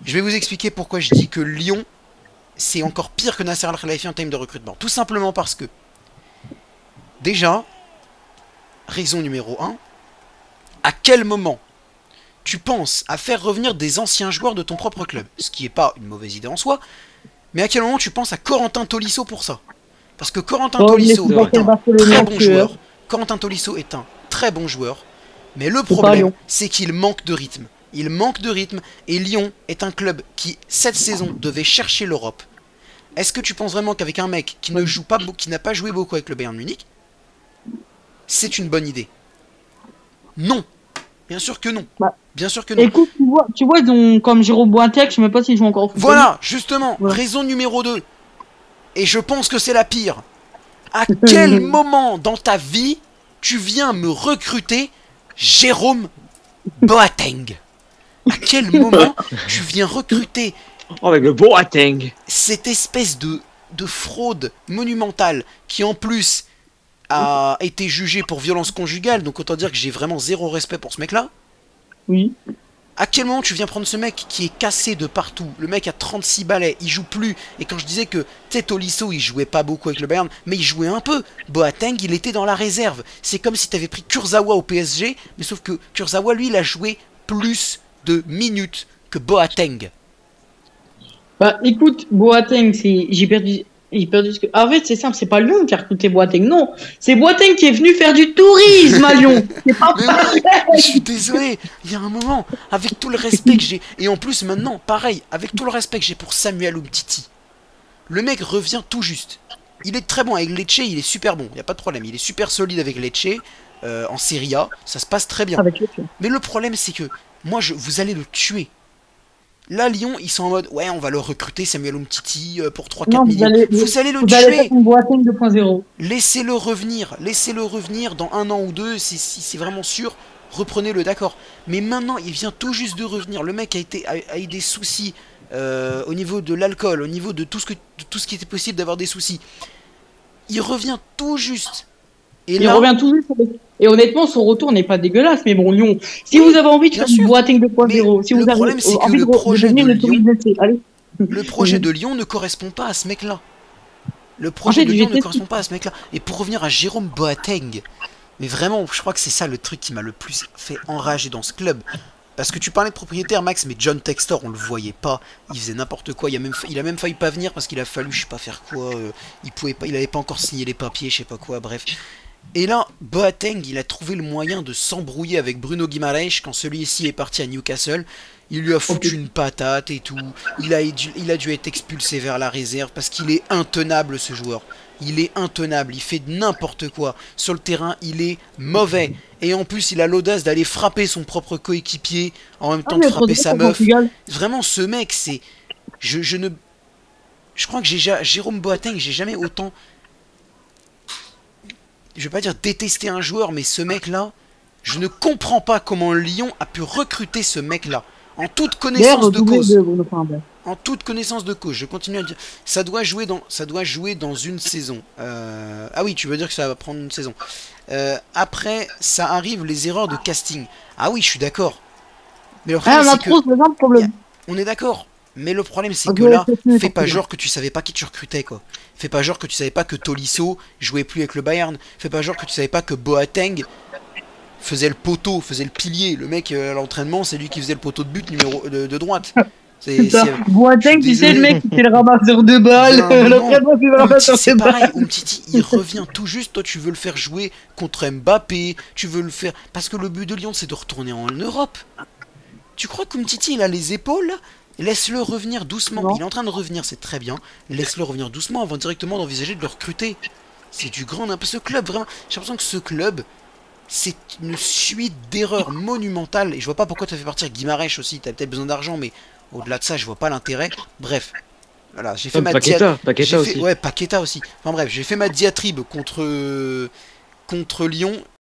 Je vais vous expliquer pourquoi je dis que Lyon, c'est encore pire que Nasser Al-Khelaifi en termes de recrutement. Tout simplement parce que, déjà, raison numéro un, à quel moment tu penses à faire revenir des anciens joueurs de ton propre club? Ce qui n'est pas une mauvaise idée en soi, mais à quel moment tu penses à Corentin Tolisso pour ça? Parce que Corentin Oh, mais Tolisso c'est est un très bon Barcelonais, joueur. Corentin Tolisso est un très bon joueur. Mais le c'est pas problème, Lyon. c'est qu'il manque de rythme. Il manque de rythme et Lyon est un club qui, cette saison, devait chercher l'Europe. Est-ce que tu penses vraiment qu'avec un mec qui ne joue pas, qui n'a pas joué beaucoup avec le Bayern Munich, c'est une bonne idée? Non. Bien sûr que non. Bah, Bien sûr que non. écoute, tu vois, ils ont comme Jérôme Boateng, je sais même pas s'ils jouent encore au football. Voilà, justement, Voilà. raison numéro 2. Et je pense que c'est la pire. À quel moment dans ta vie tu viens me recruter Jérôme Boateng? À quel moment tu viens recruter Oh, avec le Boateng. cette espèce de fraude monumentale qui en plus a été jugée pour violence conjugale, donc autant dire que j'ai vraiment zéro respect pour ce mec-là. Oui. À quel moment tu viens prendre ce mec qui est cassé de partout? Le mec a 36 balais, il joue plus. Et quand je disais que Tolisso il jouait pas beaucoup avec le Bayern, mais il jouait un peu. Boateng il était dans la réserve. C'est comme si tu avais pris Kurzawa au PSG, mais sauf que Kurzawa lui il a joué plus de minutes que Boateng. Bah, écoute, Boateng, j'ai perdu. J'ai perdu ce que. En fait, c'est simple, c'est pas Lyon qui a recruté Boateng, non. C'est Boateng qui est venu faire du tourisme à Lyon. C'est pas Mais oui, je suis désolé, il y a un moment, avec tout le respect que j'ai, et en plus maintenant, pareil, avec tout le respect que j'ai pour Samuel Umtiti, le mec revient tout juste. Il est très bon avec Lecce, il est super bon, il n'y a pas de problème, il est super solide avec Lecce, en Serie A, ça se passe très bien. avec le Lyon. Mais le problème c'est que, vous allez le tuer. Là, Lyon, ils sont en mode, ouais, on va le recruter, Samuel Umtiti, pour 3-4 Non, millions. Vous allez le vous allez faire tuer. une Boateng 2.0. Laissez-le revenir dans 1 an ou 2, si c'est vraiment sûr, reprenez-le, d'accord. Mais maintenant, il vient tout juste de revenir, le mec a eu des soucis au niveau de l'alcool, au niveau de tout ce qui était possible d'avoir des soucis. Il revient tout juste. Et Il là, revient tout juste. Et honnêtement, son retour n'est pas dégueulasse. Mais bon, Lyon, si vous avez envie de bien faire sûr. une Boateng 2.0, si Mais vous le avez problème, c'est que envie le de projet devenir de le Lyon, tourisme, allez. le projet de Lyon ne correspond pas à ce mec-là. Le projet En fait, de je Lyon vais ne correspond pas à ce mec-là. Et pour revenir à Jérôme Boateng, mais vraiment, je crois que c'est ça le truc qui m'a le plus fait enrager dans ce club. Parce que tu parlais de propriétaire, Max, mais John Textor, on le voyait pas. Il faisait n'importe quoi. Il a même failli pas venir parce qu'il a fallu, je sais pas faire quoi. Il avait pas encore signé les papiers, je sais pas quoi. Bref. Et là, Boateng, il a trouvé le moyen de s'embrouiller avec Bruno Guimaraes quand celui-ci est parti à Newcastle. Il lui a foutu une patate et tout. Il a dû être expulsé vers la réserve parce qu'il est intenable, ce joueur. Il est intenable, il fait n'importe quoi. Sur le terrain, il est mauvais. Et en plus, il a l'audace d'aller frapper son propre coéquipier en même temps de frapper sa meuf. Vraiment, ce mec, c'est... Je crois que Jérôme Boateng, j'ai jamais autant... Je vais pas dire détester un joueur, mais ce mec-là, je ne comprends pas comment Lyon a pu recruter ce mec-là. En toute connaissance de cause. En toute connaissance de cause, je continue à le dire. Ça doit jouer dans une saison. Ah oui, tu veux dire que ça va prendre une saison. Après, ça arrive les erreurs de casting. Ah oui, je suis d'accord. Mais le problème, c'est que... On est d'accord. Mais le problème, c'est que là, fais pas genre que tu savais pas qui tu recrutais, quoi. Fais pas genre que tu savais pas que Tolisso jouait plus avec le Bayern. Fais pas genre que tu savais pas que Boateng faisait le poteau, faisait le pilier. Le mec, à l'entraînement, c'est lui qui faisait le poteau de but de droite. C'est ça. Boateng, tu sais, le mec qui fait le ramasseur de balles. L'entraînement, c'est le ramasseur de balles. C'est pareil, Umtiti, il revient tout juste. Toi, tu veux le faire jouer contre Mbappé. Tu veux le faire... Parce que le but de Lyon, c'est de retourner en Europe. Tu crois qu'Umtiti, il a les épaules? Laisse-le revenir doucement. Non. Il est en train de revenir, c'est très bien. Laisse-le revenir doucement avant directement d'envisager de le recruter. C'est du grand n'importe. Ce club, vraiment, j'ai l'impression que ce club, c'est une suite d'erreurs monumentales. Et je vois pas pourquoi tu as fait partir Guimaraes aussi. Tu as peut-être besoin d'argent, mais au-delà de ça, je vois pas l'intérêt. Bref. Voilà, j'ai fait ma Paqueta aussi. Ouais, Paqueta aussi. Enfin bref, j'ai fait ma diatribe contre Lyon.